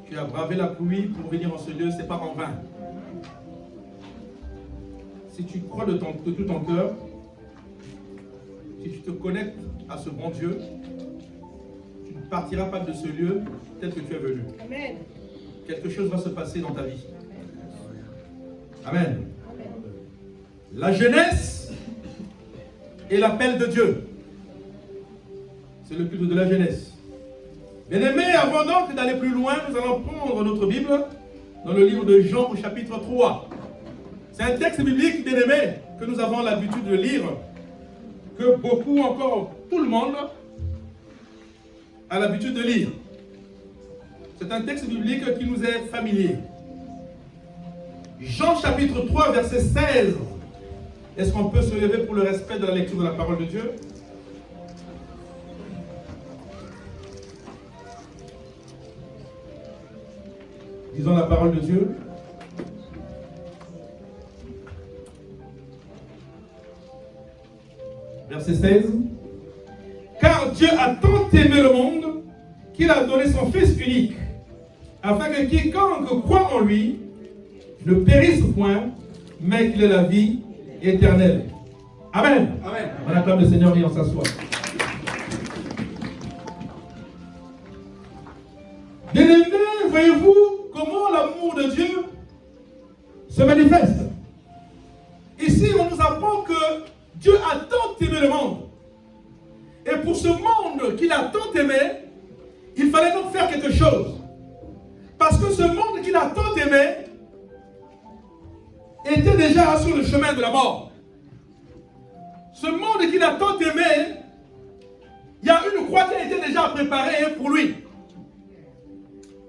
Tu as bravé la pluie pour venir en ce lieu, ce n'est pas en vain. Si tu crois de tout ton cœur, si tu te connectes à ce bon Dieu, tu ne partiras pas de ce lieu tel que tu es venu. Amen. Quelque chose va se passer dans ta vie. Amen. La jeunesse et l'appel de Dieu. C'est le culte de la jeunesse. Bien-aimés, avant donc d'aller plus loin, nous allons prendre notre Bible dans le livre de Jean au chapitre 3. C'est un texte biblique, bien-aimés, que nous avons l'habitude de lire, que beaucoup, encore tout le monde, a l'habitude de lire. C'est un texte biblique qui nous est familier. Jean chapitre 3, verset 16. Est-ce qu'on peut se lever pour le respect de la lecture de la parole de Dieu? Disons la parole de Dieu. Verset 16. Car Dieu a tant aimé le monde qu'il a donné son Fils unique, afin que quiconque croit en lui ne périsse point, mais qu'il ait la vie éternelle. Amen. Amen. On acclame le Seigneur et on s'assoit. Bien-aimés, voyez-vous comment l'amour de Dieu se manifeste. Ici, on nous apprend que Dieu a tant aimé le monde. Et pour ce monde qu'il a tant aimé, il fallait donc faire quelque chose. Parce que ce monde qu'il a tant aimé était déjà sur le chemin de la mort. Ce monde qu'il a tant aimé, il y a une croix qui a été déjà préparée pour lui.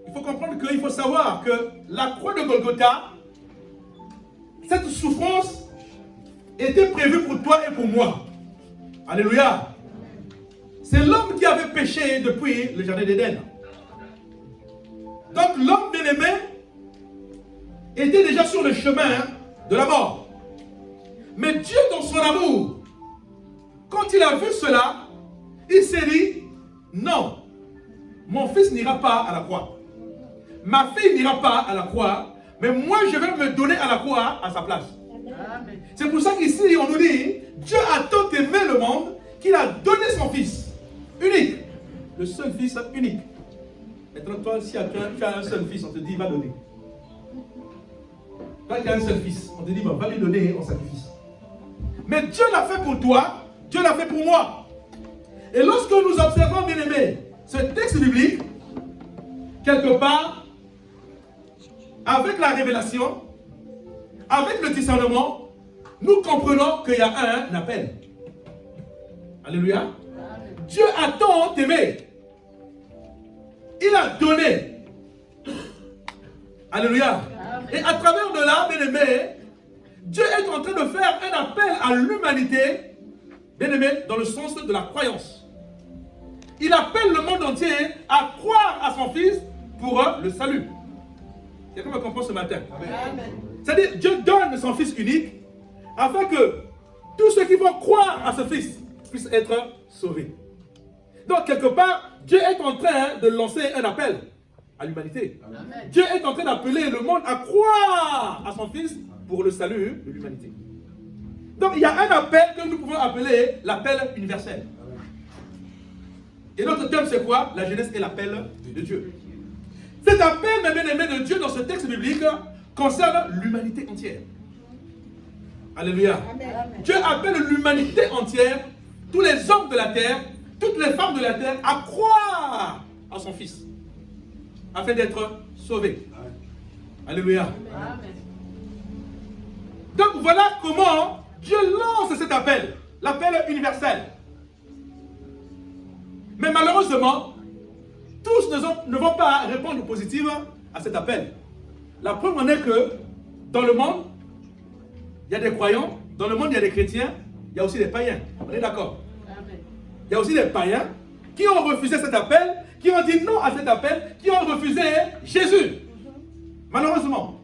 Il faut comprendre qu'il faut savoir que la croix de Golgotha, cette souffrance était prévue pour toi et pour moi. Alléluia. C'est l'homme qui avait péché depuis le jardin d'Éden. Donc l'homme bien-aimé était déjà sur le chemin de la mort. Mais Dieu, dans son amour, quand il a vu cela, il s'est dit, non, mon fils n'ira pas à la croix. Ma fille n'ira pas à la croix, mais moi je vais me donner à la croix à sa place. C'est pour ça qu'ici on nous dit, Dieu a tant aimé le monde qu'il a donné son fils unique. Le seul fils unique. Maintenant toi, si tu as un seul fils, on te dit, va donner. Toi qui as un seul fils, on te dit, va lui donner en sacrifice. Mais Dieu l'a fait pour toi, Dieu l'a fait pour moi. Et lorsque nous observons, bien aimés, ce texte biblique, quelque part, avec la révélation, avec le discernement, nous comprenons qu'il y a un appel. Alléluia. Dieu a tant aimé. Il a donné. Alléluia. Et à travers de là, bien aimé, Dieu est en train de faire un appel à l'humanité, bien aimé, dans le sens de la croyance. Il appelle le monde entier à croire à son Fils pour le salut. Quelqu'un me comprend ce matin? Amen. C'est-à-dire, Dieu donne son Fils unique afin que tous ceux qui vont croire à ce Fils puissent être sauvés. Donc, quelque part, Dieu est en train de lancer un appel à l'humanité. Dieu est en train d'appeler le monde à croire à son Fils pour le salut de l'humanité. Donc, il y a un appel que nous pouvons appeler l'appel universel. Et notre thème, c'est quoi? La jeunesse et l'appel de Dieu. Cet appel, mes bien-aimés de Dieu, dans ce texte biblique, concerne l'humanité entière. Alléluia. Amen. Dieu appelle l'humanité entière, tous les hommes de la terre, toutes les femmes de la terre, à croire à son Fils, afin d'être sauvés. Amen. Alléluia. Amen. Donc voilà comment Dieu lance cet appel, l'appel universel. Mais malheureusement, tous ne vont pas répondre positivement à cet appel. La preuve en est que dans le monde, il y a des croyants, dans le monde il y a des chrétiens, il y a aussi des païens. On est d'accord? Il y a aussi des païens qui ont refusé cet appel, qui ont dit non à cet appel, qui ont refusé Jésus. Malheureusement.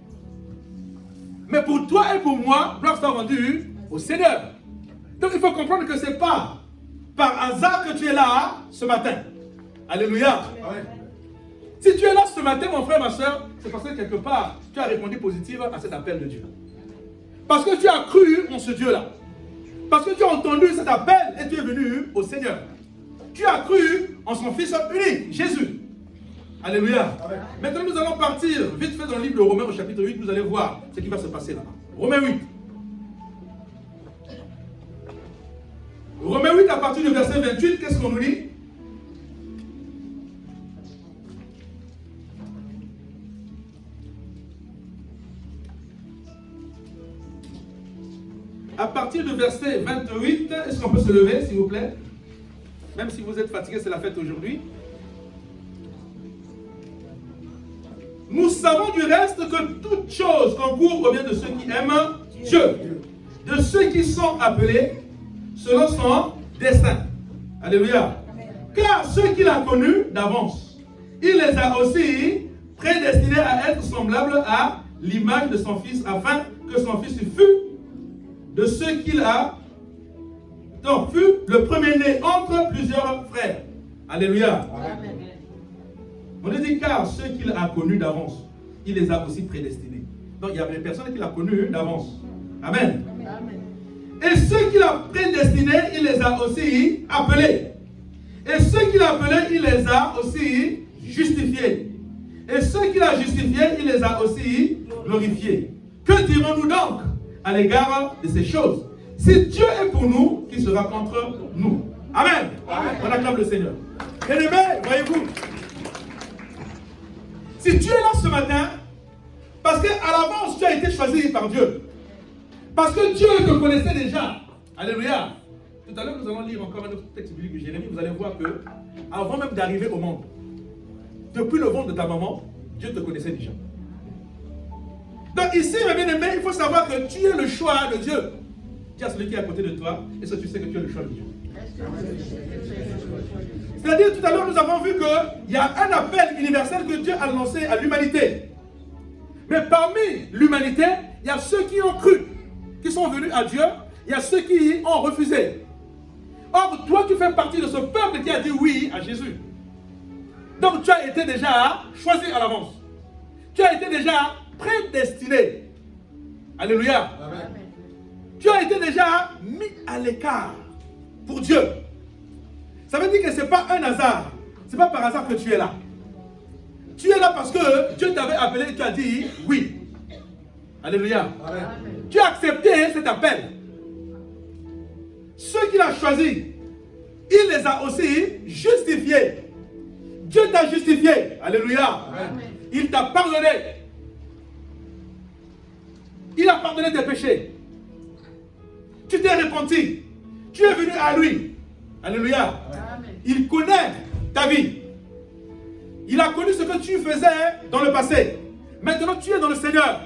Mais pour toi et pour moi, gloire soit rendue au Seigneur. Donc il faut comprendre que ce n'est pas par hasard que tu es là ce matin. Alléluia. Amen. Si tu es là ce matin, mon frère, ma soeur, c'est parce que quelque part, tu as répondu positif à cet appel de Dieu. Parce que tu as cru en ce Dieu-là. Parce que tu as entendu cet appel et tu es venu au Seigneur. Tu as cru en son Fils unique, Jésus. Alléluia. Amen. Maintenant, nous allons partir vite fait dans le livre de Romains au chapitre 8. Vous allez voir ce qui va se passer là-bas. Romains 8. Romains 8 à partir du verset 28, qu'est-ce qu'on nous dit? À partir du verset 28, est-ce qu'on peut se lever, s'il vous plaît? Même si vous êtes fatigué, c'est la fête aujourd'hui. Nous savons du reste que toute chose concourt au bien de ceux qui aiment Dieu, de ceux qui sont appelés selon son destin. Alléluia. Car ceux qu'il a connus d'avance, il les a aussi prédestinés à être semblables à l'image de son Fils, afin que son Fils fût de ceux qu'il a, donc fut le premier-né entre plusieurs frères. Alléluia. Amen. On a dit car ceux qu'il a connus d'avance, il les a aussi prédestinés. Donc il y a des personnes qu'il a connues d'avance. Amen. Amen. Et ceux qu'il a prédestinés, il les a aussi appelés. Et ceux qu'il a appelés, il les a aussi justifiés. Et ceux qu'il a justifiés, il les a aussi glorifiés. Que dirons-nous donc à l'égard de ces choses? Si Dieu est pour nous, qui sera contre nous? Amen. Amen. On acclame le Seigneur. Bien-aimés, voyez-vous, si tu es là ce matin, parce qu'à l'avance tu as été choisi par Dieu, parce que Dieu te connaissait déjà. Alléluia. Tout à l'heure nous allons lire encore un autre texte biblique de Jérémie. Vous allez voir que avant même d'arriver au monde, depuis le ventre de ta maman, Dieu te connaissait déjà. Donc ici, mes bien-aimés, il faut savoir que tu es le choix de Dieu. Dis à celui qui est à côté de toi, est-ce que tu sais que tu es le choix de Dieu? C'est-à-dire, tout à l'heure, nous avons vu qu'il y a un appel universel que Dieu a lancé à l'humanité. Mais parmi l'humanité, il y a ceux qui ont cru, qui sont venus à Dieu, il y a ceux qui ont refusé. Or, toi, tu fais partie de ce peuple qui a dit oui à Jésus. Donc, tu as été déjà choisi à l'avance. Tu as été déjà prédestiné. Alléluia. Amen. Tu as été déjà mis à l'écart pour Dieu. Ça veut dire que ce n'est pas un hasard. Ce n'est pas par hasard que tu es là. Tu es là parce que Dieu t'avait appelé et tu as dit oui. Alléluia. Amen. Tu as accepté cet appel. Ceux qu'il a choisis, il les a aussi justifiés. Dieu t'a justifié. Alléluia. Amen. Il t'a pardonné. Il a pardonné tes péchés. Tu t'es repenti. Tu es venu à lui. Alléluia. Amen. Il connaît ta vie. Il a connu ce que tu faisais dans le passé. Maintenant, tu es dans le Seigneur.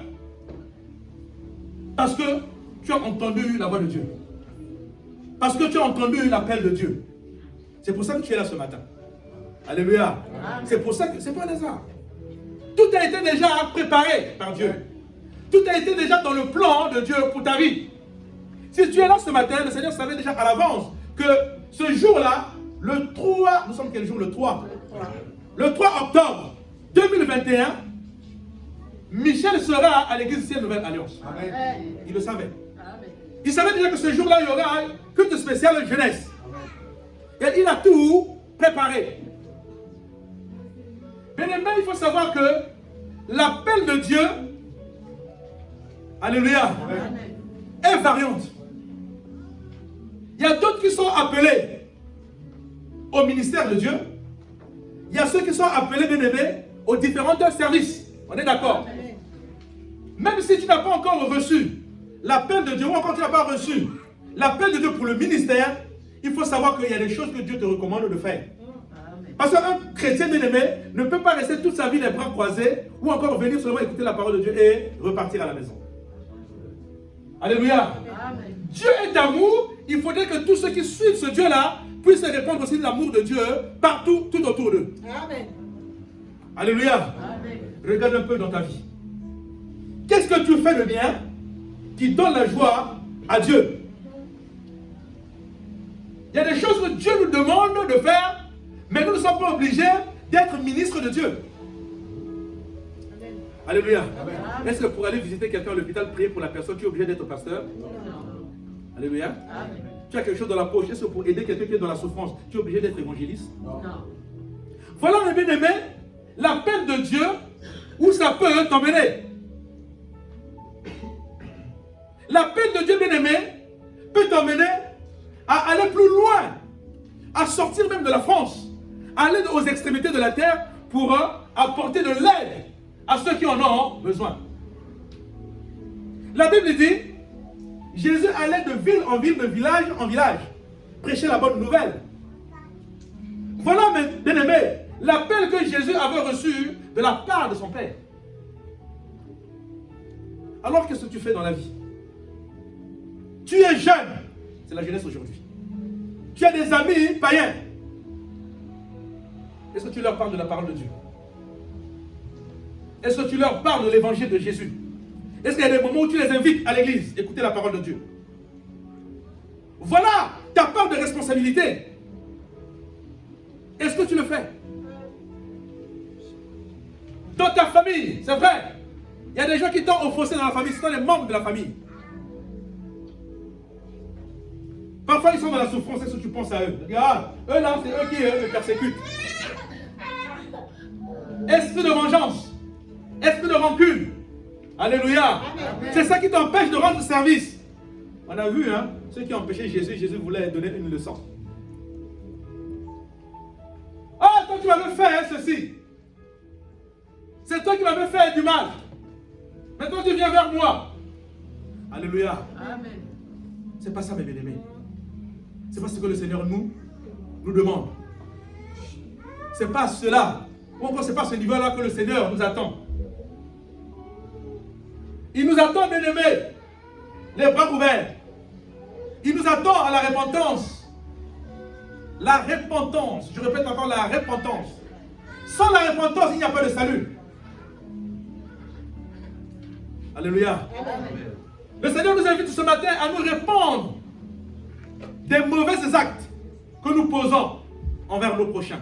Parce que tu as entendu la voix de Dieu. Parce que tu as entendu l'appel de Dieu. C'est pour ça que tu es là ce matin. Alléluia. C'est pour ça que c'est pas un hasard. Tout a été déjà préparé par Dieu. Tout a été déjà dans le plan de Dieu pour ta vie. Si tu es là ce matin, le Seigneur savait déjà à l'avance que ce jour-là, le 3, nous sommes quel jour? Le 3. Le 3 octobre 2021, Michel sera à l'église ici, Nouvelle Alliance. Amen. Il le savait. Amen. Il savait déjà que ce jour-là, il y aura un culte spécial jeunesse. Amen. Et il a tout préparé. Bien aimé, il faut savoir que l'appel de Dieu, alléluia, Amen, est variante. Il y a d'autres qui sont appelés au ministère de Dieu. Il y a ceux qui sont appelés, bien aimés, aux différents services. On est d'accord? Même si tu n'as pas encore reçu l'appel de Dieu, ou encore tu n'as pas reçu l'appel de Dieu pour le ministère, il faut savoir qu'il y a des choses que Dieu te recommande de faire. Parce qu'un chrétien bien-aimé ne peut pas rester toute sa vie les bras croisés ou encore venir seulement écouter la parole de Dieu et repartir à la maison. Alléluia. Amen. Dieu est d'amour. Il faudrait que tous ceux qui suivent ce Dieu-là puissent répandre aussi l'amour de Dieu partout, tout autour d'eux. Amen. Alléluia. Amen. Regarde un peu dans ta vie. Qu'est-ce que tu fais de bien qui donne la joie à Dieu? Il y a des choses que Dieu nous demande de faire, mais nous ne sommes pas obligés d'être ministres de Dieu. Alléluia. Est-ce que pour aller visiter quelqu'un à l'hôpital, prier pour la personne, tu es obligé d'être pasteur? Alléluia. Tu as quelque chose dans la poche. Est-ce que pour aider quelqu'un qui est dans la souffrance, tu es obligé d'être évangéliste? Non. Voilà, mes bien-aimés, l'appel de Dieu, où ça peut t'emmener. L'appel de Dieu, bien-aimé, peut t'emmener à aller plus loin, à sortir même de la France, à aller aux extrémités de la terre pour apporter de l'aide à ceux qui en ont besoin. La Bible dit, Jésus allait de ville en ville, de village en village, prêcher la bonne nouvelle. Voilà, mes bien-aimés, l'appel que Jésus avait reçu de la part de son Père. Alors, qu'est-ce que tu fais dans la vie? Tu es jeune, c'est la jeunesse aujourd'hui. Tu as des amis païens. Est-ce que tu leur parles de la parole de Dieu? Est-ce que tu leur parles de l'évangile de Jésus? Est-ce qu'il y a des moments où tu les invites à l'église, écouter la parole de Dieu? Voilà ta part de responsabilité. Est-ce que tu le fais? Dans ta famille, c'est vrai. Il y a des gens qui t'ont offensé dans la famille, ce sont les membres de la famille. Parfois, ils sont dans la souffrance, est-ce que tu penses à eux? Regarde, eux là, c'est eux qui me persécutent. Esprit de vengeance, esprit de rancune. Alléluia. C'est ça qui t'empêche de rendre service. On a vu, hein, ceux qui ont empêché Jésus, Jésus voulait donner une leçon. Ah, toi tu m'avais fait ceci. C'est toi qui m'avais fait du mal. Maintenant tu viens vers moi. Alléluia. Amen. C'est pas ça, mes bien-aimés. C'est pas ce que le Seigneur nous demande. C'est pas cela. Ou encore c'est pas ce niveau-là que le Seigneur nous attend. Il nous attend, bien-aimés, les bras ouverts. Il nous attend à la repentance. La repentance. Je répète encore, la repentance. Sans la repentance, il n'y a pas de salut. Alléluia. Amen. Le Seigneur nous invite ce matin à nous répandre des mauvais actes que nous posons envers nos prochains.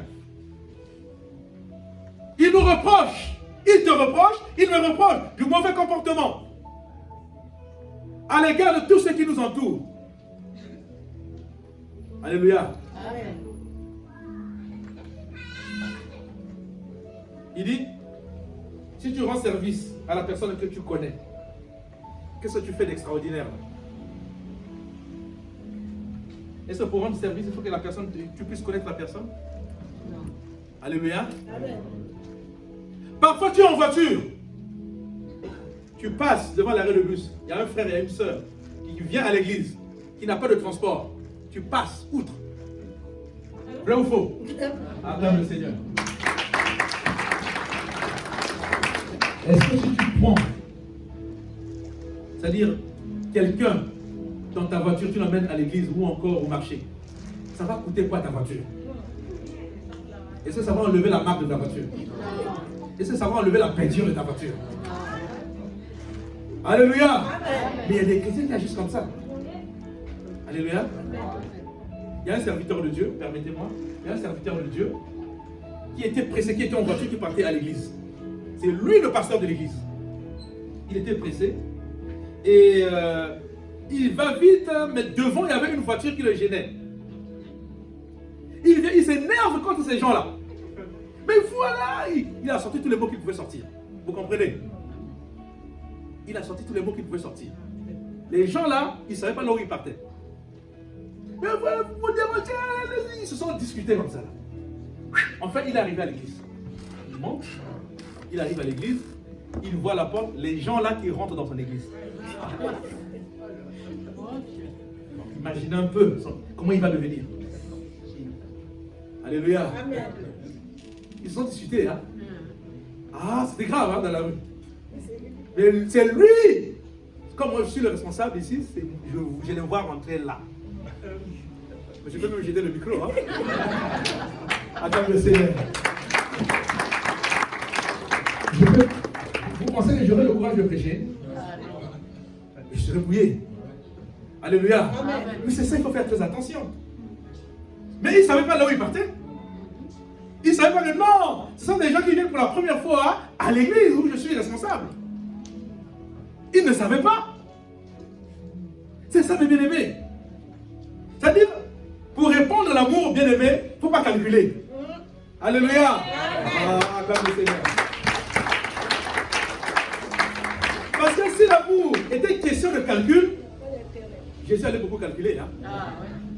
Il nous reproche, il te reproche, il me reproche du mauvais comportement à l'égard de tous ceux qui nous entourent. Alléluia. Amen. Il dit, si tu rends service à la personne que tu connais, qu'est-ce que tu fais d'extraordinaire? Est-ce que pour rendre service, il faut que la personne, tu puisses connaître la personne? Non. Alléluia. Amen. Parfois tu es en voiture, tu passes devant l'arrêt de bus, il y a un frère et une soeur qui vient à l'église, qui n'a pas de transport, tu passes outre. Vrai ou faux? Acclame le Seigneur. Est-ce que si tu prends, c'est-à-dire quelqu'un dans ta voiture, tu l'emmènes à l'église ou encore au marché, ça va coûter quoi ta voiture? Est-ce que ça va enlever la marque de ta voiture? Est-ce que ça va enlever la peinture de ta voiture? Alléluia. Amen. Mais il y a des chrétiens qui agissent comme ça. Alléluia. Il y a un serviteur de Dieu, permettez-moi, il y a un serviteur de Dieu qui était pressé, qui était en voiture, qui partait à l'église. C'est lui le pasteur de l'église. Il était pressé et il va vite, mais devant il y avait une voiture qui le gênait. Il s'énerve contre ces gens-là. Mais voilà, il a sorti tous les mots qu'il pouvait sortir. Vous comprenez? Il a sorti tous les mots qu'il pouvait sortir. Les gens là, ils ne savaient pas là où ils partaient. Mais voilà, vous dérangez, ils se sont discutés comme ça. Enfin, il est arrivé à l'église. Il monte, il arrive à l'église, il voit la porte, les gens là qui rentrent dans son église. Imaginez un peu comment il va devenir. Alléluia. Amen. Ils sont discutés, hein. Ah, c'était grave, hein, dans la rue. Mais c'est lui. Comme moi, je suis le responsable ici, je les vois rentrer là. Mais je peux même jeter le micro, hein. Attends, le Seigneur. Vous pensez que j'aurai le courage de prêcher? Je serai mouillé. Alléluia. Amen. Mais c'est ça, il faut faire très attention. Mais il ne savait pas là où il partait. Ils ne savaient pas que non, ce sont des gens qui viennent pour la première fois à l'église où je suis responsable. Ils ne savaient pas. C'est ça, mes bien-aimés. C'est-à-dire, pour répondre à l'amour, bien-aimé, il ne faut pas calculer. Alléluia. Ah, gloire au Seigneur. Parce que si l'amour était question de calcul, Jésus allait beaucoup calculer. Hein?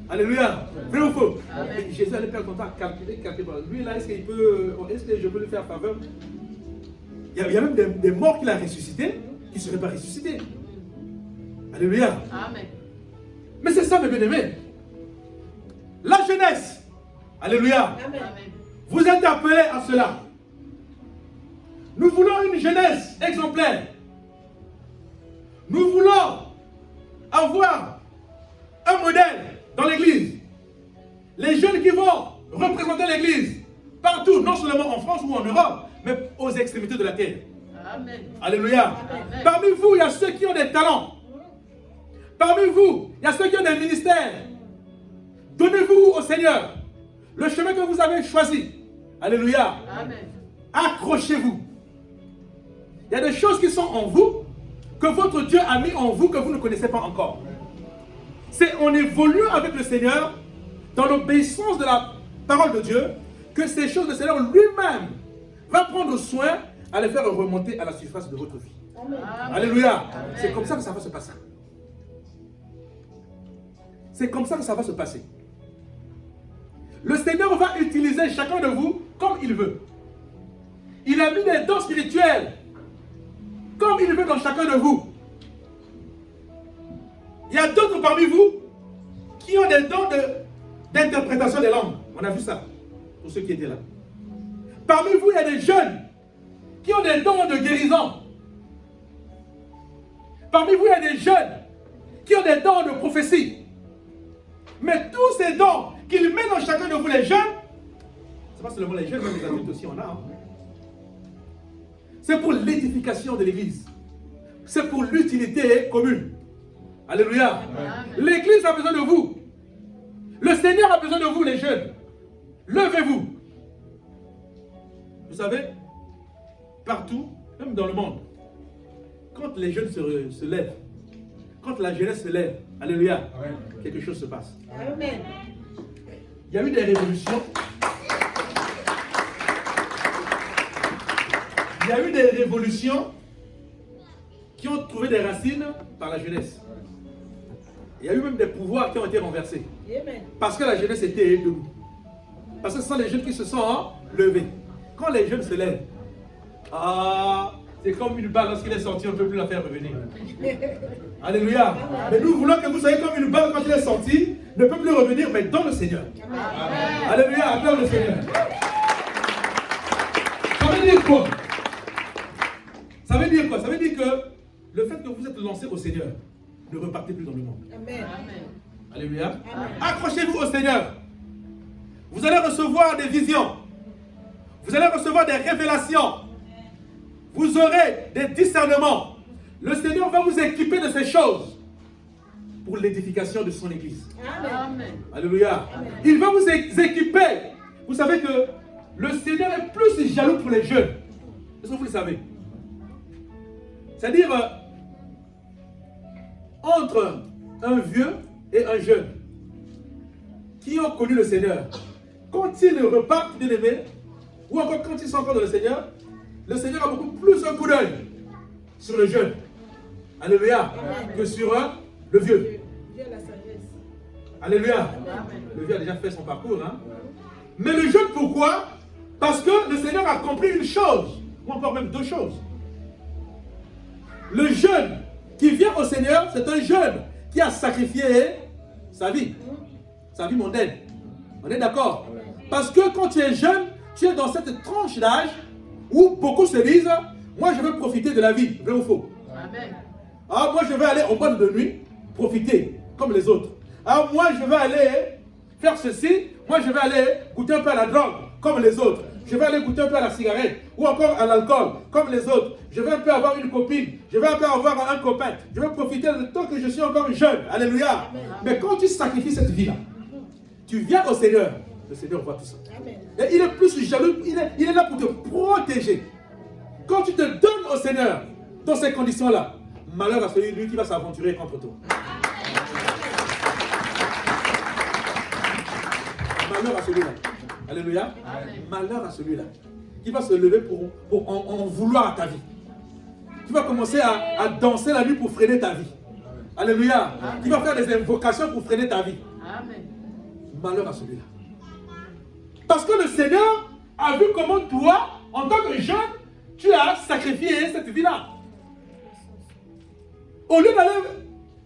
Alléluia. Vrai ou faux? Jésus allait perdre son temps à calculer. Lui, là, est-ce que je peux lui faire faveur? Il y a même des morts qu'il a ressuscités qui ne seraient pas ressuscités. Alléluia. Amen. Mais c'est ça, mes bien-aimés. La jeunesse. Alléluia. Amen. Vous êtes appelés à cela. Nous voulons une jeunesse exemplaire. Nous voulons avoir un modèle dans l'église. Les jeunes qui vont représenter l'église partout, non seulement en France ou en Europe, mais aux extrémités de la terre. Amen. Alléluia. Amen. Parmi vous, il y a ceux qui ont des talents. Parmi vous, il y a ceux qui ont des ministères. Donnez-vous au Seigneur le chemin que vous avez choisi. Alléluia. Amen. Accrochez-vous. Il y a des choses qui sont en vous, que votre Dieu a mis en vous, que vous ne connaissez pas encore. C'est en évoluant avec le Seigneur, dans l'obéissance de la parole de Dieu, que ces choses, le Seigneur lui-même va prendre soin à les faire remonter à la surface de votre vie. Amen. Alléluia. C'est comme ça que ça va se passer. C'est comme ça que ça va se passer. Le Seigneur va utiliser chacun de vous comme il veut. Il a mis des dons spirituels comme il veut dans chacun de vous. Il y a d'autres parmi vous qui ont des dons d'interprétation des langues. On a vu ça, pour ceux qui étaient là. Parmi vous, il y a des jeunes qui ont des dons de guérison. Parmi vous, il y a des jeunes qui ont des dons de prophétie. Mais tous ces dons qu'il met dans chacun de vous, les jeunes, c'est pas seulement les jeunes, mais les adultes aussi on a. Hein. C'est pour l'édification de l'église. C'est pour l'utilité commune. Alléluia. L'église a besoin de vous. Le Seigneur a besoin de vous, les jeunes. Levez-vous. Vous savez, partout, même dans le monde, quand les jeunes se lèvent, quand la jeunesse se lève, alléluia, quelque chose se passe. Amen. Il y a eu des révolutions. Il y a eu des révolutions qui ont trouvé des racines par la jeunesse. Il y a eu même des pouvoirs qui ont été renversés. Amen. Parce que la jeunesse était debout. Parce que ce sont les jeunes qui se sont levés. Quand les jeunes se lèvent, c'est comme une balle, lorsqu'il est sorti, on ne peut plus la faire revenir. Alléluia. Mais nous voulons que vous soyez comme une balle quand il est sorti, ne peut plus revenir, mais dans le Seigneur. Amen. Alléluia, acclame le Seigneur. Ça veut dire quoi? Ça veut dire quoi? Ça veut dire que le fait que vous êtes lancé au Seigneur, ne repartez plus dans le monde. Amen. Alléluia. Amen. Accrochez-vous au Seigneur. Vous allez recevoir des visions. Vous allez recevoir des révélations. Vous aurez des discernements. Le Seigneur va vous équiper de ces choses pour l'édification de son Église. Amen. Alléluia. Amen. Il va vous équiper. Vous savez que le Seigneur est plus jaloux pour les jeunes. Est-ce que vous le savez? C'est-à-dire, entre un vieux et un jeune qui ont connu le Seigneur, quand ils repartent, bien aimés, ou encore quand ils sont encore dans le Seigneur a beaucoup plus un coup d'œil sur le jeune. Alléluia. Amen. Que sur le vieux. Alléluia. Amen. Le vieux a déjà fait son parcours. Hein? Mais le jeune, pourquoi? Parce que le Seigneur a compris une chose, ou encore même deux choses. Le jeune qui vient au Seigneur, c'est un jeune qui a sacrifié sa vie mondaine. On est d'accord? Parce que quand tu es jeune, tu es dans cette tranche d'âge où beaucoup se disent, moi je veux profiter de la vie, vrai ou faux? Amen. Moi je vais aller en boîte de nuit, profiter comme les autres. Moi je vais aller faire ceci, moi je vais aller goûter un peu à la drogue comme les autres. Je vais aller goûter un peu à la cigarette ou encore à l'alcool comme les autres. Je vais un peu avoir une copine, je vais un peu avoir un copain. Je vais profiter de tant que je suis encore jeune. Alléluia. Amen. Mais quand tu sacrifies cette vie-là, tu viens au Seigneur, Le Seigneur voit tout ça. Amen. Et il est plus jaloux, il est là pour te protéger. Quand tu te donnes au Seigneur, dans ces conditions-là, malheur à celui qui va s'aventurer contre toi. Malheur à celui-là. Alléluia. Amen. Malheur à celui-là. Qui va se lever pour en vouloir à ta vie. Qui va commencer à danser la nuit pour freiner ta vie. Alléluia. Amen. Qui va faire des invocations pour freiner ta vie. Amen. Malheur à celui-là. Parce que le Seigneur a vu comment toi, en tant que jeune, tu as sacrifié cette vie-là. Au lieu d'aller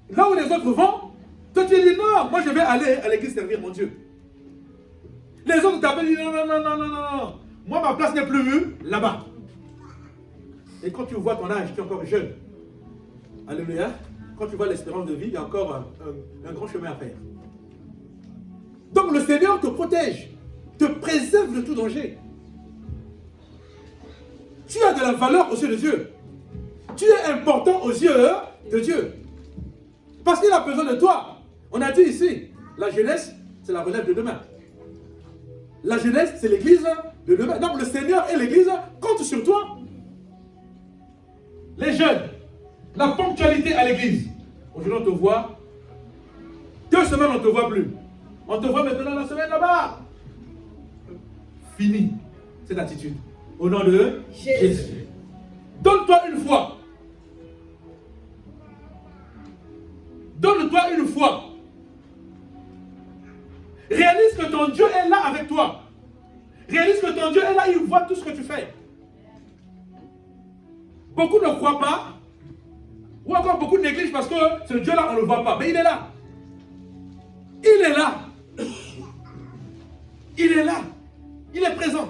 là où les autres vont, toi tu dis non, moi je vais aller à l'église servir mon Dieu. Les autres t'appellent et disent non. Moi ma place n'est plus là-bas. Et quand tu vois ton âge, tu es encore jeune. Alléluia. Quand tu vois l'espérance de vie, il y a encore un grand chemin à faire. Donc le Seigneur te protège, te préserve de tout danger. Tu as de la valeur aux yeux de Dieu. Tu es important aux yeux de Dieu. Parce qu'il a besoin de toi. On a dit ici, la jeunesse, c'est la relève de demain. La jeunesse, c'est l'église de demain. Donc le Seigneur et l'église comptent sur toi. Les jeunes, la ponctualité à l'église. Aujourd'hui, on te voit. 2 semaines, on ne te voit plus. On te voit maintenant la semaine là-bas. Fini cette attitude. Au nom de Jésus. Donne-toi une foi. Donne-toi une foi. Réalise que ton Dieu est là avec toi. Réalise que ton Dieu est là, il voit tout ce que tu fais. Beaucoup ne croient pas. Ou encore beaucoup négligent parce que ce Dieu-là, on ne le voit pas. Mais il est là. Il est là. Il est là. Il est présent.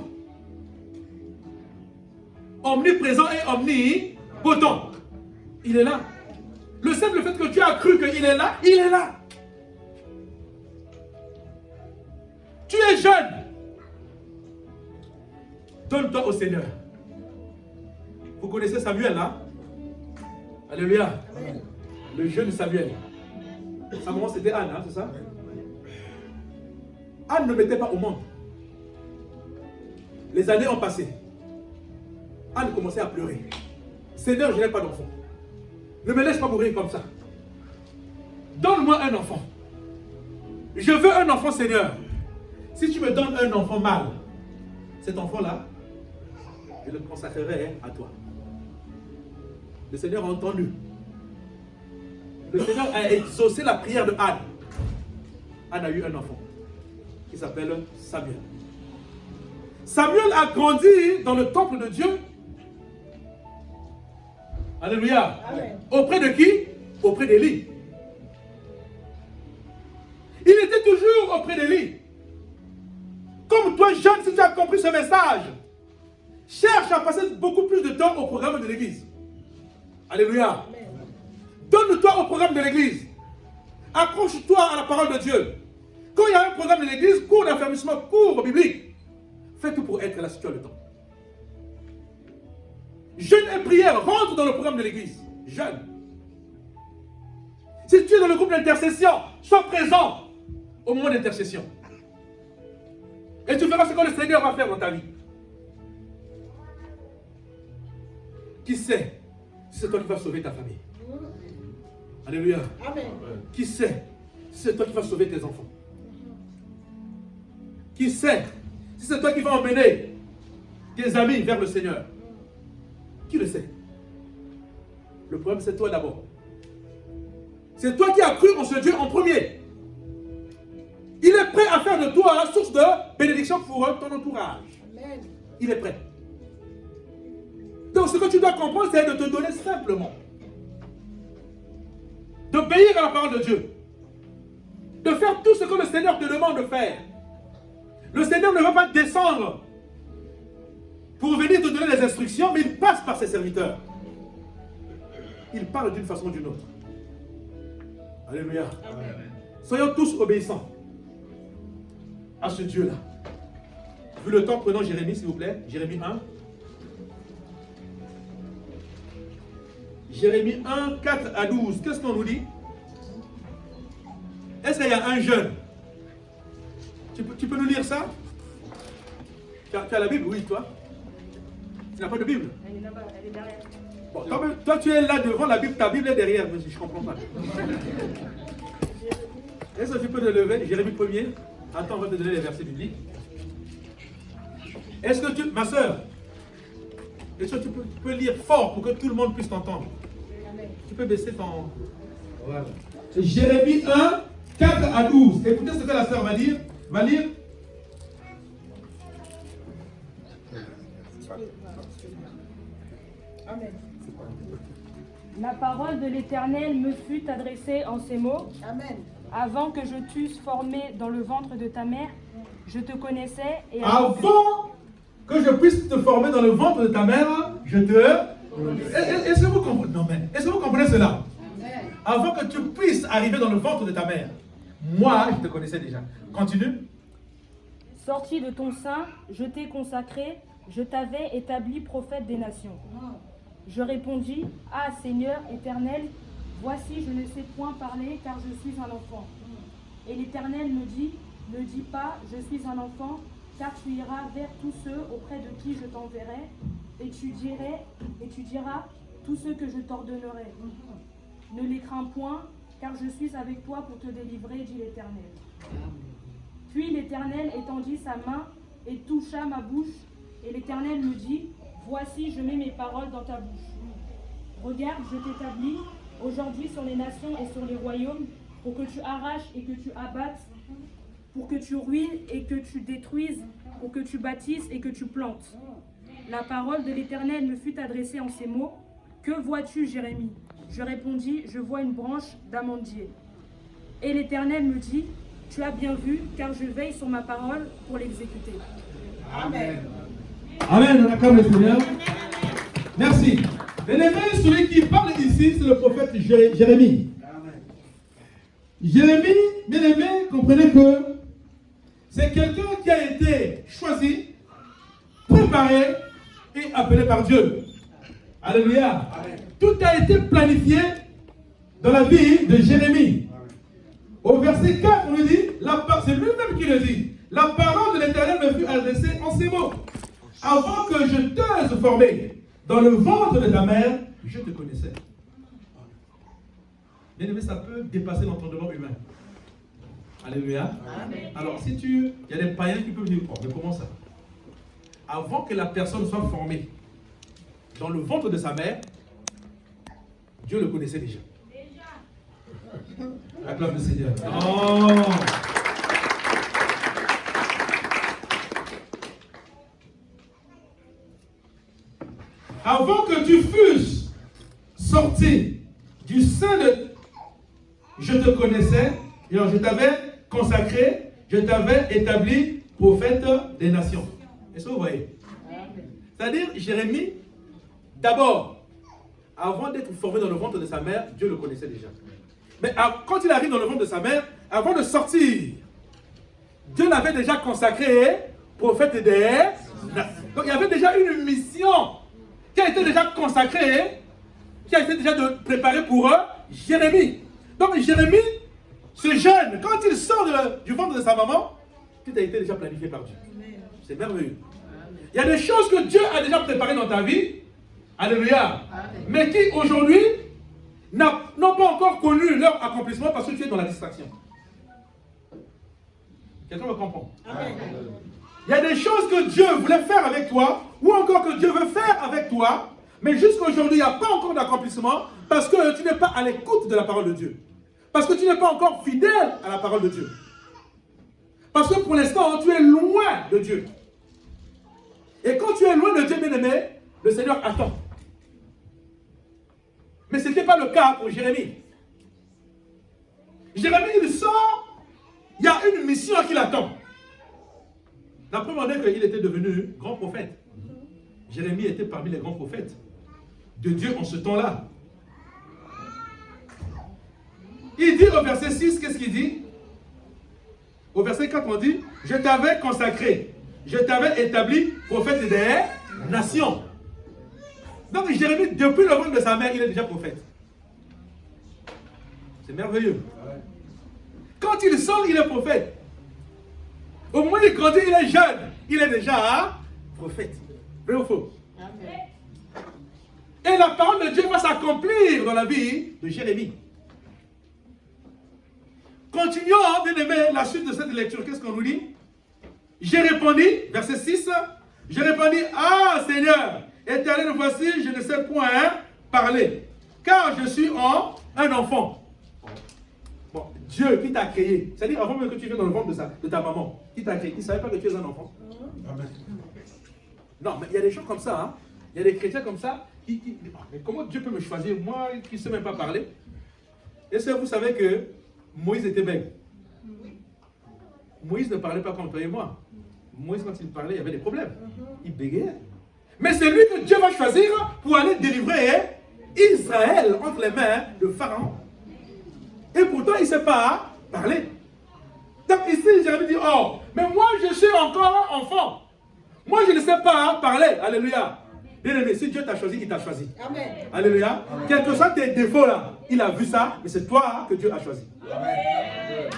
Omniprésent et omnipotent. Il est là. Le simple fait que tu as cru qu'il est là, il est là. Tu es jeune. Donne-toi au Seigneur. Vous connaissez Samuel, là? Alléluia. Amen. Le jeune Samuel. Sa maman, c'était Anne, hein, c'est ça? Anne ne mettait pas au monde. Les années ont passé. Anne commençait à pleurer. Seigneur, je n'ai pas d'enfant. Ne me laisse pas mourir comme ça. Donne-moi un enfant. Je veux un enfant, Seigneur. Si tu me donnes un enfant mâle, cet enfant-là, je le consacrerai à toi. Le Seigneur a entendu. Le Seigneur a exaucé la prière de Anne. Anne a eu un enfant qui s'appelle Samuel. Samuel a grandi dans le temple de Dieu. Alléluia. Amen. Auprès de qui? Auprès d'Élie. Il était toujours auprès d'Élie. Comme toi, jeune, si tu as compris ce message, cherche à passer beaucoup plus de temps au programme de l'église. Alléluia. Donne-toi au programme de l'église. Accroche-toi à la parole de Dieu. Quand il y a un programme de l'église, cours d'affermissement, cours biblique, fais tout pour être là si tu as le temps. Jeûne et prière, rentre dans le programme de l'église. Jeûne. Si tu es dans le groupe d'intercession, sois présent au moment d'intercession. Et tu verras ce que le Seigneur va faire dans ta vie. Qui sait si c'est toi qui vas sauver ta famille? Alléluia. Amen. Qui sait si c'est toi qui vas sauver tes enfants? Qui sait si c'est toi qui vas emmener tes amis vers le Seigneur? Qui le sait? Le problème, c'est toi d'abord. C'est toi qui as cru en ce Dieu en premier. Il est prêt à faire de toi la source de bénédiction pour ton entourage. Amen. Il est prêt. Donc ce que tu dois comprendre, c'est de te donner simplement. D'obéir à la parole de Dieu. De faire tout ce que le Seigneur te demande de faire. Le Seigneur ne va pas descendre pour venir te donner les instructions, mais il passe par ses serviteurs. Il parle d'une façon ou d'une autre. Alléluia. Amen. Soyons tous obéissants à ce Dieu-là. Vu le temps, prenons Jérémie, s'il vous plaît. Jérémie 1. Jérémie 1, 4 à 12. Qu'est-ce qu'on nous dit? Est-ce qu'il y a un jeune? Tu peux nous lire lire ça? Tu as la Bible? Oui, toi? Tu n'as pas de Bible? Elle est là-bas, elle est derrière. Bon, toi, tu es là devant la Bible, ta Bible est derrière. Mais je ne comprends pas. Est-ce que tu peux te lever? Jérémie 1er. Attends, on va te donner les versets bibliques. Est-ce que tu, ma soeur, est-ce que tu peux lire fort pour que tout le monde puisse t'entendre? Tu peux baisser ton... Voilà. Jérémie 1, 4 à 12. Écoutez ce que la soeur va dire. Va lire. Amen. La parole de l'Éternel me fut adressée en ces mots. Amen. Avant que je t'eusse formé dans le ventre de ta mère, je te connaissais. Et avant que je puisse te former dans le ventre de ta mère, je te... Est-ce que vous comprenez? Non, mais est-ce que vous comprenez cela? Amen. Avant que tu puisses arriver dans le ventre de ta mère, moi, je te connaissais déjà. Continue. Sorti de ton sein, je t'ai consacré, je t'avais établi prophète des nations. Je répondis, ah Seigneur éternel, voici je ne sais point parler car je suis un enfant. Et l'Éternel me dit, ne dis pas je suis un enfant, car tu iras vers tous ceux auprès de qui je t'enverrai, et tu diras tout ce que je t'ordonnerai. Ne les crains point, car je suis avec toi pour te délivrer, dit l'Éternel. Puis l'Éternel étendit sa main et toucha ma bouche, et l'Éternel me dit, voici je mets mes paroles dans ta bouche. Regarde, je t'établis aujourd'hui sur les nations et sur les royaumes, pour que tu arraches et que tu abattes, pour que tu ruines et que tu détruises, pour que tu bâtisses et que tu plantes. La parole de l'Éternel me fut adressée en ces mots. Que vois-tu, Jérémie? Je répondis, je vois une branche d'amandier. Et l'Éternel me dit, tu as bien vu, car je veille sur ma parole pour l'exécuter. Amen. Amen, on acclame le Seigneur. Merci. Bien-aimé, celui qui parle ici, c'est le prophète Jérémie. Jérémie, bien-aimé, comprenez que c'est quelqu'un qui a été choisi, préparé et appelé par Dieu. Alléluia. Tout a été planifié dans la vie de Jérémie. Au verset 4, on nous dit, c'est lui-même qui le dit, la parole de l'Éternel me fut adressée en ces mots. Avant que je t'eusse formé dans le ventre de ta mère, je te connaissais. Bien aimé, ça peut dépasser l'entendement humain. Alléluia. Amen. Alors, il y a des païens qui peuvent dire, oh, mais comment ça? Avant que la personne soit formée dans le ventre de sa mère, Dieu le connaissait déjà. Acclame le Seigneur. Oh. Avant que tu fusses sorti du sein de... Je te connaissais, et je t'avais consacré, je t'avais établi prophète des nations. Est-ce que vous voyez? C'est-à-dire, Jérémie, d'abord, avant d'être formé dans le ventre de sa mère, Dieu le connaissait déjà. Mais quand il arrive dans le ventre de sa mère, avant de sortir, Dieu l'avait déjà consacré prophète des nations. Donc il y avait déjà une mission qui a été déjà consacrée, qui a été déjà préparée pour Jérémie. Donc Jérémie, ce jeune, quand il sort du ventre de sa maman, tout a été déjà planifié par Dieu. C'est merveilleux. Il y a des choses que Dieu a déjà préparées dans ta vie, alléluia, mais qui aujourd'hui n'ont pas encore connu leur accomplissement parce que tu es dans la distraction. Quelqu'un me comprend? Amen. Il y a des choses que Dieu voulait faire avec toi, ou encore que Dieu veut faire avec toi, mais jusqu'à aujourd'hui, il n'y a pas encore d'accomplissement parce que tu n'es pas à l'écoute de la parole de Dieu. Parce que tu n'es pas encore fidèle à la parole de Dieu. Parce que pour l'instant, tu es loin de Dieu. Et quand tu es loin de Dieu, bien-aimé, le Seigneur attend. Mais ce n'était pas le cas pour Jérémie. Jérémie, il sort, il y a une mission qui l'attend. La première année qu'il était devenu grand prophète. Jérémie était parmi les grands prophètes de Dieu en ce temps-là. Il dit au verset 6, qu'est-ce qu'il dit? Au verset 4, on dit, je t'avais consacré, je t'avais établi prophète des nations. Donc Jérémie, depuis le ventre de sa mère, il est déjà prophète. C'est merveilleux. Quand il sort, il est prophète. Au moment où il grandit, il est jeune. Il est déjà prophète. Vrai ou faux? Et la parole de Dieu va s'accomplir dans la vie de Jérémie. Continuons, bien aimé, la suite de cette lecture. Qu'est-ce qu'on nous dit? J'ai répondu, verset 6, j'ai répondu, ah Seigneur, Éternel, voici, je ne sais point parler, car je suis un enfant. Bon, Dieu qui t'a créé, c'est-à-dire avant même que tu viennes dans le ventre de ta maman, qui t'a créé, il ne savait pas que tu es un enfant. Amen. Non, mais il y a des gens comme ça, hein? Il y a des chrétiens comme ça, mais comment Dieu peut me choisir, moi qui ne sais même pas parler? Est-ce que vous savez que Moïse était bègue? Moïse ne parlait pas comme toi et moi. Moïse, quand il parlait, il y avait des problèmes. Il bégayait. Mais c'est lui que Dieu va choisir pour aller délivrer Israël entre les mains de Pharaon. Et pourtant, il ne sait pas parler. Donc ici, Jérémie dit, oh, mais moi, je suis encore un enfant. Moi, je ne sais pas parler. Alléluia. Bien-aimé, si Dieu t'a choisi, il t'a choisi. Amen. Alléluia. Quels que soient tes défauts là, il a vu ça, mais c'est toi que Dieu a choisi. Amen.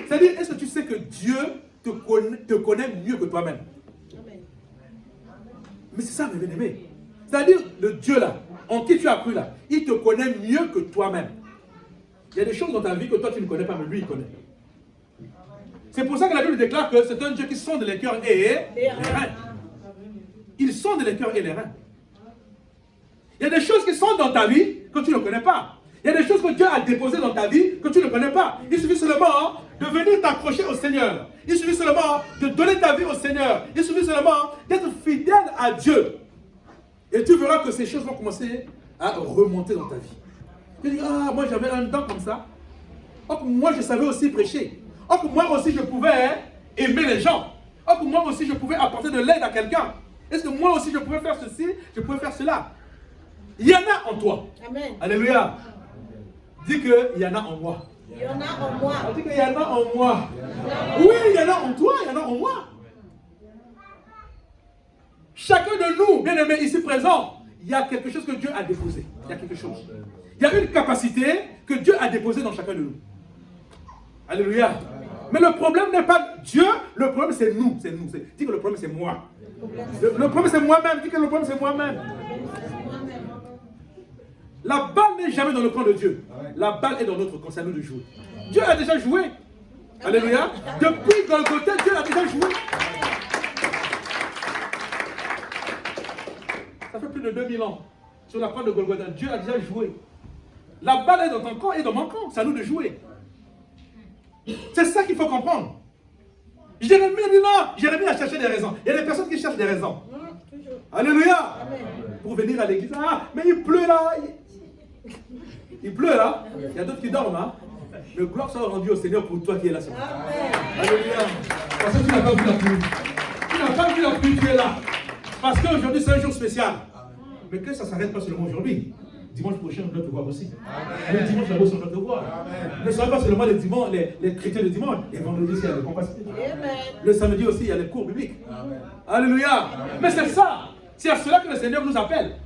C'est-à-dire, est-ce que tu sais que Dieu te connaît mieux que toi-même? Mais c'est ça, mes bien-aimés. C'est-à-dire, le Dieu là, en qui tu as cru là, il te connaît mieux que toi-même. Il y a des choses dans ta vie que toi tu ne connais pas, mais lui il connaît. C'est pour ça que la Bible déclare que c'est un Dieu qui sonde les cœurs et les reins. Il sonde les cœurs et les reins. Il y a des choses qui sont dans ta vie que tu ne connais pas. Il y a des choses que Dieu a déposées dans ta vie que tu ne connais pas. Il suffit seulement de venir t'accrocher au Seigneur. Il suffit seulement de donner ta vie au Seigneur. Il suffit seulement d'être fidèle à Dieu. Et tu verras que ces choses vont commencer à remonter dans ta vie. Tu dis, ah, moi j'avais un don comme ça. Oh, moi je savais aussi prêcher. Oh, moi aussi je pouvais aimer les gens. Oh, moi aussi je pouvais apporter de l'aide à quelqu'un. Est-ce que moi aussi je pouvais faire ceci, je pouvais faire cela? Il y en a en toi. Amen. Alléluia. Dis qu'il y en a en moi. Il y en a en moi. Dis qu'il y en a en moi. Oui, il y en a en toi, il y en a en moi. Chacun de nous, bien aimés ici présents, il y a quelque chose que Dieu a déposé. Il y a quelque chose. Il y a une capacité que Dieu a déposée dans chacun de nous. Alléluia. Mais le problème n'est pas Dieu, le problème c'est nous. C'est nous. Dis que le problème c'est moi. Le problème c'est moi-même. Dis que le problème c'est moi-même. La balle n'est jamais dans le camp de Dieu. La balle est dans notre camp. C'est à nous de jouer. Dieu a déjà joué. Alléluia. Depuis Golgotha, Dieu a déjà joué. Ça fait plus de 2000 ans. Sur la croix de Golgotha, Dieu a déjà joué. La balle est dans ton camp et dans mon camp. C'est à nous de jouer. C'est ça qu'il faut comprendre. Jérémie dit non. Jérémie a cherché des raisons. Il y a des personnes qui cherchent des raisons. Alléluia. Pour venir à l'église. Ah, mais il pleut là. Il pleut là. Il y a d'autres qui dorment là. Le gloire soit rendu au Seigneur pour toi qui es là ce matin. Alléluia. Parce que tu n'as pas vu la pluie. Tu n'as pas vu la pluie, tu es là. Parce qu'aujourd'hui c'est un jour spécial. Mais que ça ne s'arrête pas seulement aujourd'hui. Dimanche prochain, on doit te voir aussi. Le dimanche, la on doit te voir. Ne soyez pas seulement les dimanches, les chrétiens de dimanche. Les vendredis, il y a les compassions. Le samedi aussi, il y a les cours bibliques. Alléluia. Mais c'est ça. C'est à cela que le Seigneur nous appelle.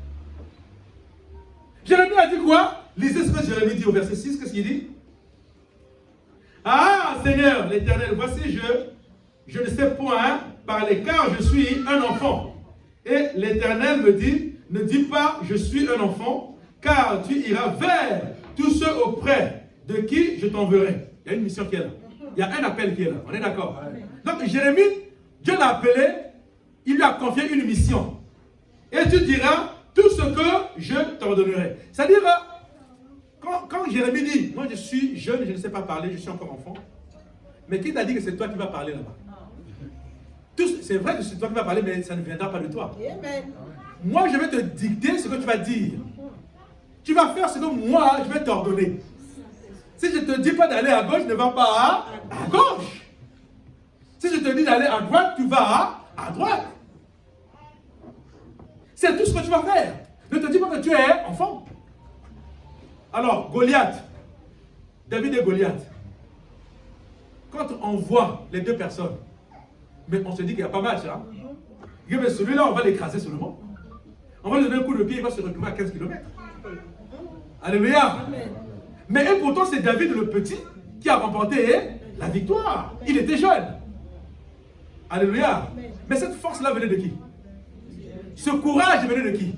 Jérémie a dit quoi? Lisez ce que Jérémie dit au verset 6. Qu'est-ce qu'il dit? Ah, Seigneur, l'Éternel, voici je ne sais point parler, car je suis un enfant. Et l'Éternel me dit, ne dis pas, je suis un enfant, car tu iras vers tous ceux auprès de qui je t'enverrai. Il y a une mission qui est là. Il y a un appel qui est là. On est d'accord? Donc Jérémie, Dieu l'a appelé, il lui a confié une mission. Et tu diras tout ce que je t'ordonnerai. C'est-à-dire, quand Jérémie dit, moi je suis jeune, je ne sais pas parler, je suis encore enfant. Mais qui t'a dit que c'est toi qui vas parler là-bas? C'est vrai que c'est toi qui vas parler, mais ça ne viendra pas de toi. Moi, je vais te dicter ce que tu vas dire. Tu vas faire ce que moi, je vais t'ordonner. Si je ne te dis pas d'aller à gauche, ne va pas à gauche. Si je te dis d'aller à droite, tu vas à droite. C'est tout ce que tu vas faire. Ne te dis pas que tu es enfant. Alors, Goliath, David et Goliath, quand on voit les deux personnes, mais on se dit qu'il n'y a pas match, hein? Mais celui-là, on va l'écraser seulement. On va lui donner un coup de pied, il va se retrouver à 15 km. Alléluia. Mais et pourtant, c'est David le petit qui a remporté la victoire. Il était jeune. Alléluia. Mais cette force-là venait de qui? Ce courage venait de qui?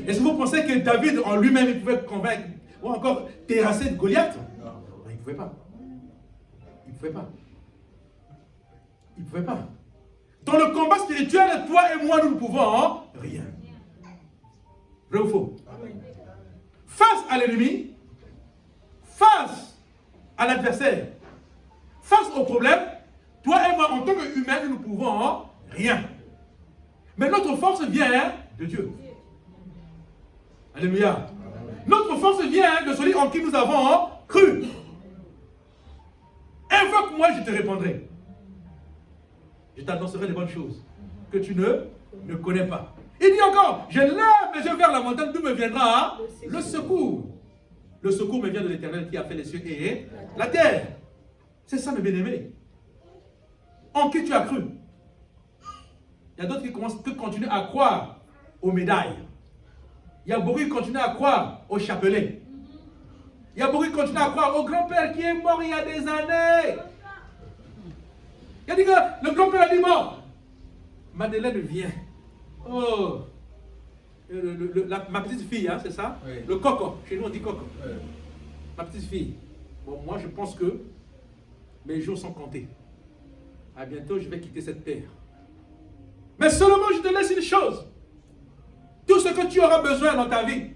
Est-ce que vous pensez que David en lui-même il pouvait convaincre ou encore terrasser Goliath? Non, il ne pouvait pas. Il ne pouvait pas. Il ne pouvait pas. Dans le combat spirituel, toi et moi, nous ne pouvons rien. Vrai ou faux? Face à l'ennemi, face à l'adversaire, face au problème, toi et moi, en tant qu'humains, nous ne pouvons rien. Mais notre force vient de Dieu. Alléluia. Notre force vient de celui en qui nous avons cru. Invoque-moi, je te répondrai. Je t'annoncerai les bonnes choses que tu ne connais pas. Il dit encore, je lève mes yeux vers la montagne, d'où me viendra le secours. Le secours me vient de l'Éternel qui a fait les cieux et la terre. C'est ça, mes bien-aimés. En qui tu as cru. Il y a d'autres qui continuent à croire aux médailles. Il y a beaucoup qui continuent à croire au chapelet. Il y a beaucoup qui continuent à croire au grand-père qui est mort il y a des années. Il a dit que le grand-père a dit bon, Madeleine vient. Oh, ma petite fille, hein, c'est ça? Oui. Le coco, chez nous on dit coco. Oui. Ma petite fille. Bon, moi je pense que mes jours sont comptés. À bientôt, je vais quitter cette terre. Mais seulement je te laisse une chose. Tout ce que tu auras besoin dans ta vie.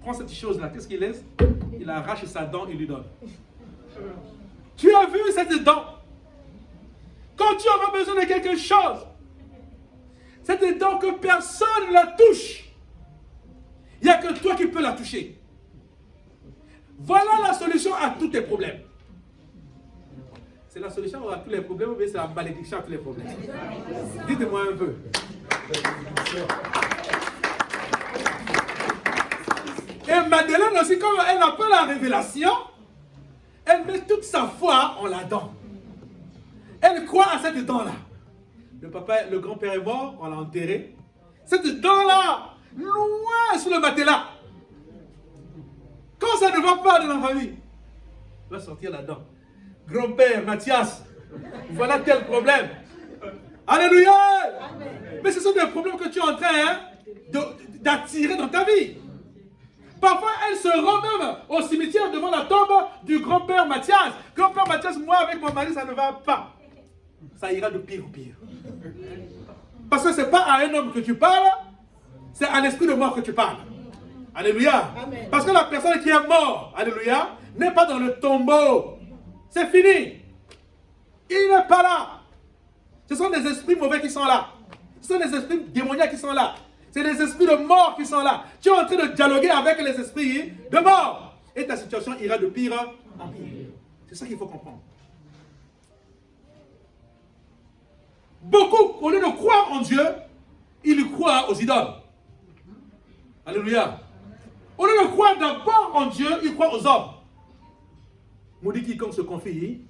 Prends cette chose-là. Qu'est-ce qu'il laisse? Il arrache sa dent, il lui donne. Tu as vu cette dent? Quand tu auras besoin de quelque chose, cette dent que personne ne la touche, il n'y a que toi qui peux la toucher. Voilà la solution à tous tes problèmes. C'est la solution à tous les problèmes ou bien c'est la malédiction à tous les problèmes? Dites-moi un peu. Et Madeleine aussi, comme elle n'a pas la révélation, elle met toute sa foi en la dent. Elle croit à cette dent-là. Le grand-père est mort, on l'a enterré. Cette dent-là, loin sous le matelas. Quand ça ne va pas dans la famille, il va sortir la dent. Grand-père, Mathias, voilà tel problème. Alléluia! Amen. Mais ce sont des problèmes que tu es en train d'attirer dans ta vie. Parfois, elle se rend même au cimetière devant la tombe du grand-père Mathias. Grand-père Mathias, moi avec mon mari, ça ne va pas. Ça ira de pire en pire. Parce que ce n'est pas à un homme que tu parles, c'est à l'esprit de mort que tu parles. Alléluia. Amen. Parce que la personne qui est morte, alléluia, n'est pas dans le tombeau. C'est fini. Il n'est pas là. Ce sont des esprits mauvais qui sont là. Ce sont des esprits démoniaques qui sont là. C'est des esprits de mort qui sont là. Tu es en train de dialoguer avec les esprits de mort. Et ta situation ira de pire en pire. C'est ça qu'il faut comprendre. Beaucoup, au lieu de croire en Dieu, ils croient aux idoles. Alléluia. Au lieu de croire d'abord en Dieu, ils croient aux hommes. Maudit quiconque se confie.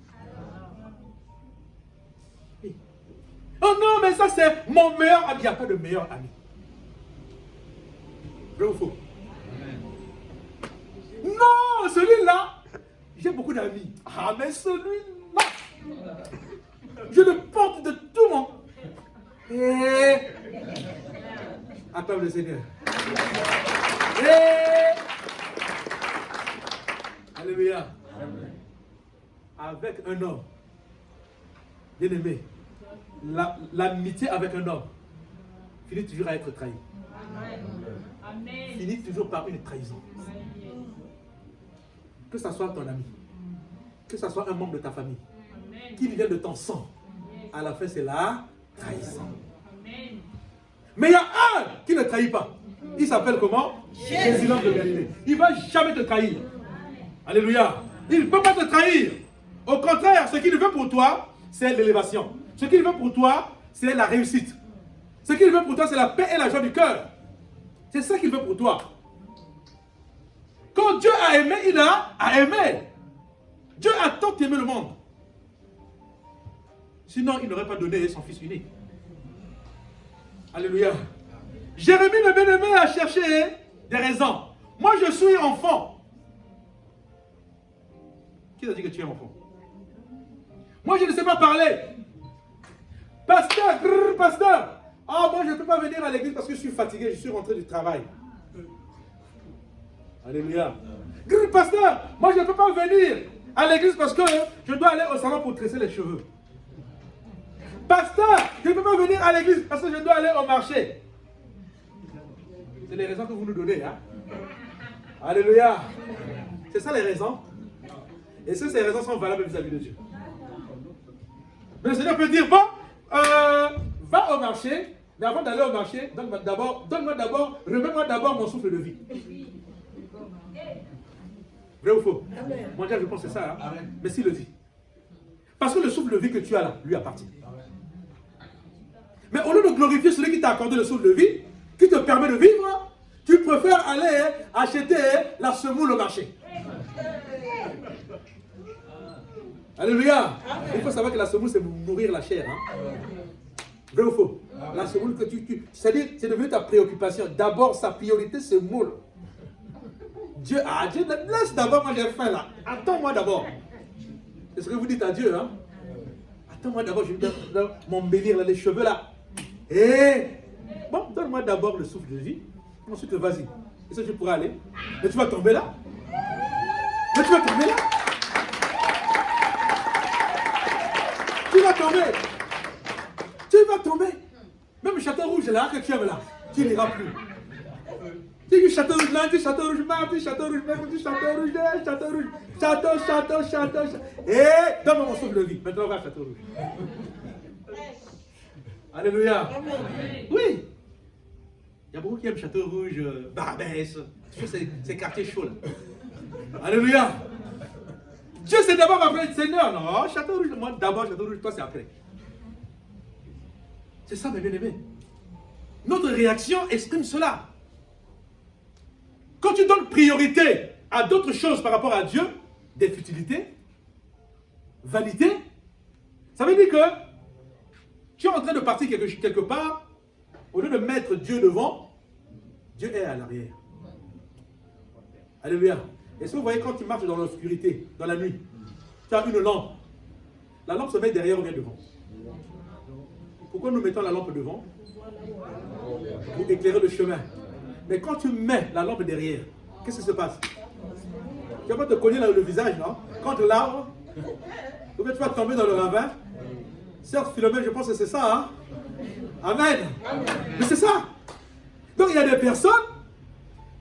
Oh non, mais ça c'est mon meilleur ami. Il n'y a pas de meilleur ami. Vrai ou faux? Non, celui-là, j'ai beaucoup d'amis. Ah, mais celui-là, je le porte de tout mon... Acclame le Seigneur. Alléluia. Avec un homme, bien aimé, l'amitié avec un homme finit toujours à être trahi. Amen. Finit toujours par une trahison. Que ce soit ton ami, que ce soit un membre de ta famille, qu'il vienne de ton sang, à la fin c'est la trahison. Amen. Mais il y a un qui ne trahit pas. Il s'appelle comment? Jésus de Galilée. Il ne va jamais te trahir. Alléluia. Il ne peut pas te trahir. Au contraire, ce qu'il veut pour toi, c'est l'élévation. Ce qu'il veut pour toi, c'est la réussite. Ce qu'il veut pour toi, c'est la paix et la joie du cœur. C'est ça qu'il veut pour toi. Quand Dieu a aimé, il a aimé. Dieu a tant aimé le monde. Sinon, il n'aurait pas donné son fils unique. Alléluia. Jérémie, le bien-aimé, a cherché des raisons. Moi, je suis enfant. Qui t'a dit que tu es enfant? Moi, je ne sais pas parler. Pasteur, pasteur. Ah, moi, je ne peux pas venir à l'église parce que je suis fatigué, je suis rentré du travail. Alléluia. Pasteur, moi, je ne peux pas venir à l'église parce que je dois aller au salon pour tresser les cheveux. Pasteur, je ne peux pas venir à l'église parce que je dois aller au marché. C'est les raisons que vous nous donnez. Hein? Alléluia. C'est ça les raisons. Et ces raisons sont valables vis-à-vis de Dieu. Mais le Seigneur peut dire, bon, va au marché, mais avant d'aller au marché, remets-moi d'abord mon souffle de vie. Vrai ou faux? Moi, je pense que c'est ça. Hein? Mais s'il le dit. Parce que le souffle de vie que tu as là, lui appartient. Mais au lieu de glorifier celui qui t'a accordé le souffle de vie, qui te permet de vivre, tu préfères aller acheter la semoule au marché. Alléluia. Il faut savoir que la semoule, c'est pour nourrir la chair. Hein? Vrai ou faux? La semoule que c'est-à-dire, c'est devenu ta préoccupation. D'abord, sa priorité, c'est moule. Dieu, laisse d'abord, moi j'ai faim là. Attends-moi d'abord. C'est ce que vous dites à Dieu, hein? Attends-moi d'abord, je vais m'embellir là, les cheveux là. Bon, donne-moi d'abord le souffle de vie. Ensuite, vas-y. Et ça, je pourrais aller. Mais tu vas tomber là. Mais tu vas tomber là. Tu vas tomber. Tu vas tomber. Même le château rouge là, que tu aimes là, tu n'iras plus. Tu dis château rouge là, tu dis château rouge, tu château rouge, tu dis château rouge, château rouge, château. Donne-moi mon souffle de vie. Maintenant, on va à château rouge. Alléluia. Oui. Il y a beaucoup qui aiment Château Rouge, Barbès. C'est quartier chaud là. Alléluia. Dieu c'est d'abord après le Seigneur. Non, Château Rouge, moi d'abord Château Rouge, toi c'est après. C'est ça mes bien-aimés. Notre réaction exprime cela. Quand tu donnes priorité à d'autres choses par rapport à Dieu, des futilités, vanité, ça veut dire que tu es en train de partir quelque part, au lieu de mettre Dieu devant, Dieu est à l'arrière. Alléluia. Et si vous voyez quand tu marches dans l'obscurité, dans la nuit, tu as une lampe. La lampe se met derrière ou bien devant. Pourquoi nous mettons la lampe devant? Pour éclairer le chemin. Mais quand tu mets la lampe derrière, qu'est-ce qui se passe? Tu vas pas te cogner là le visage, non? Contre l'arbre, ou bien tu vas tomber dans le ravin. Certes, Philomène, je pense que c'est ça, hein? Amen. Mais c'est ça. Donc il y a des personnes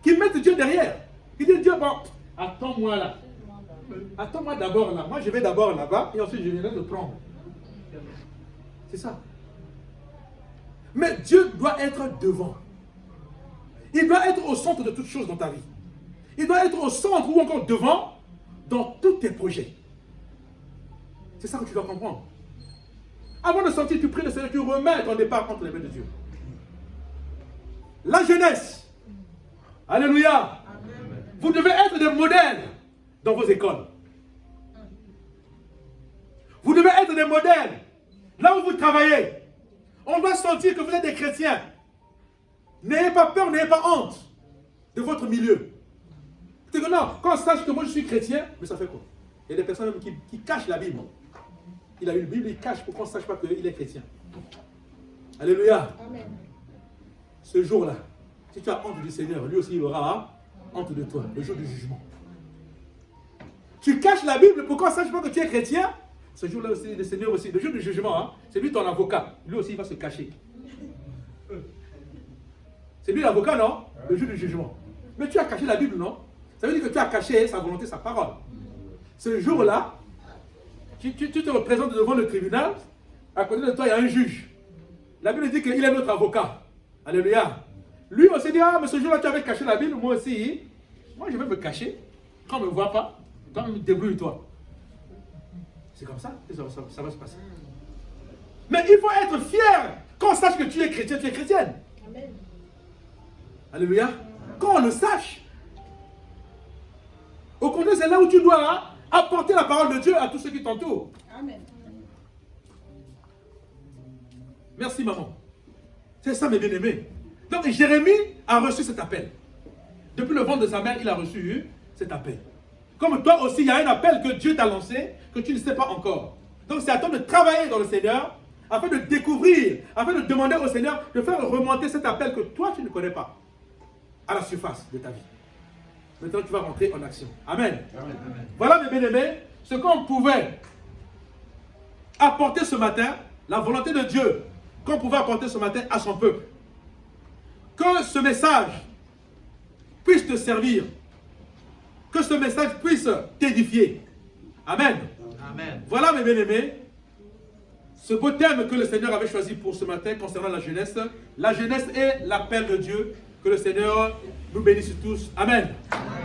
qui mettent Dieu derrière. Qui disent Dieu, bon, attends-moi là. Attends-moi d'abord là. Moi je vais d'abord là-bas et ensuite je viendrai te prendre. C'est ça. Mais Dieu doit être devant. Il doit être au centre de toutes choses dans ta vie. Il doit être au centre ou encore devant dans tous tes projets. C'est ça que tu dois comprendre. Avant de sortir, tu pries le Seigneur, tu remets ton départ entre les mains de Dieu. La jeunesse. Alléluia. Amen. Vous devez être des modèles dans vos écoles. Vous devez être des modèles là où vous travaillez. On doit sentir que vous êtes des chrétiens. N'ayez pas peur, n'ayez pas honte de votre milieu. C'est que non, quand on sache que moi je suis chrétien, mais ça fait quoi? Il y a des personnes même qui cachent la Bible. Il a une Bible, il cache pour qu'on ne sache pas qu'il est chrétien. Alléluia. Amen. Ce jour-là, si tu as honte du Seigneur, lui aussi il aura honte de toi, le jour du jugement. Tu caches la Bible pour qu'on ne sache pas que tu es chrétien. Ce jour-là aussi, le Seigneur aussi, le jour du jugement, hein, c'est lui ton avocat. Lui aussi il va se cacher. C'est lui l'avocat, non? Le jour du jugement. Mais tu as caché la Bible, non? Ça veut dire que tu as caché sa volonté, sa parole. Ce jour-là, tu te représentes devant le tribunal, à côté de toi, il y a un juge. La Bible dit qu'il est notre avocat. Alléluia. Lui aussi dit, ah, mais ce jour-là, tu avais caché la Bible, moi aussi. Moi, je vais me cacher. Quand on ne me voit pas, quand même, débrouille-toi. C'est comme ça que ça va se passer. Mais il faut être fier quand on sache que tu es chrétien, tu es chrétienne. Amen. Alléluia. Quand on le sache. Au contraire, c'est là où tu dois apporter la parole de Dieu à tous ceux qui t'entourent. Amen. Merci maman. C'est ça mes bien-aimés. Donc Jérémie a reçu cet appel. Depuis le ventre de sa mère, il a reçu cet appel. Comme toi aussi, il y a un appel que Dieu t'a lancé, que tu ne sais pas encore. Donc c'est à toi de travailler dans le Seigneur, afin de découvrir, afin de demander au Seigneur de faire remonter cet appel que toi tu ne connais pas à la surface de ta vie. Maintenant tu vas rentrer en action. Amen. Amen. Voilà mes bien-aimés, ce qu'on pouvait apporter ce matin, la volonté de Dieu qu'on pouvait apporter ce matin à son peuple. Que ce message puisse te servir. Que ce message puisse t'édifier. Amen. Amen. Voilà mes bien-aimés, ce beau thème que le Seigneur avait choisi pour ce matin concernant la jeunesse. La jeunesse est l'appel de Dieu. Que le Seigneur nous bénisse tous. Amen. Amen.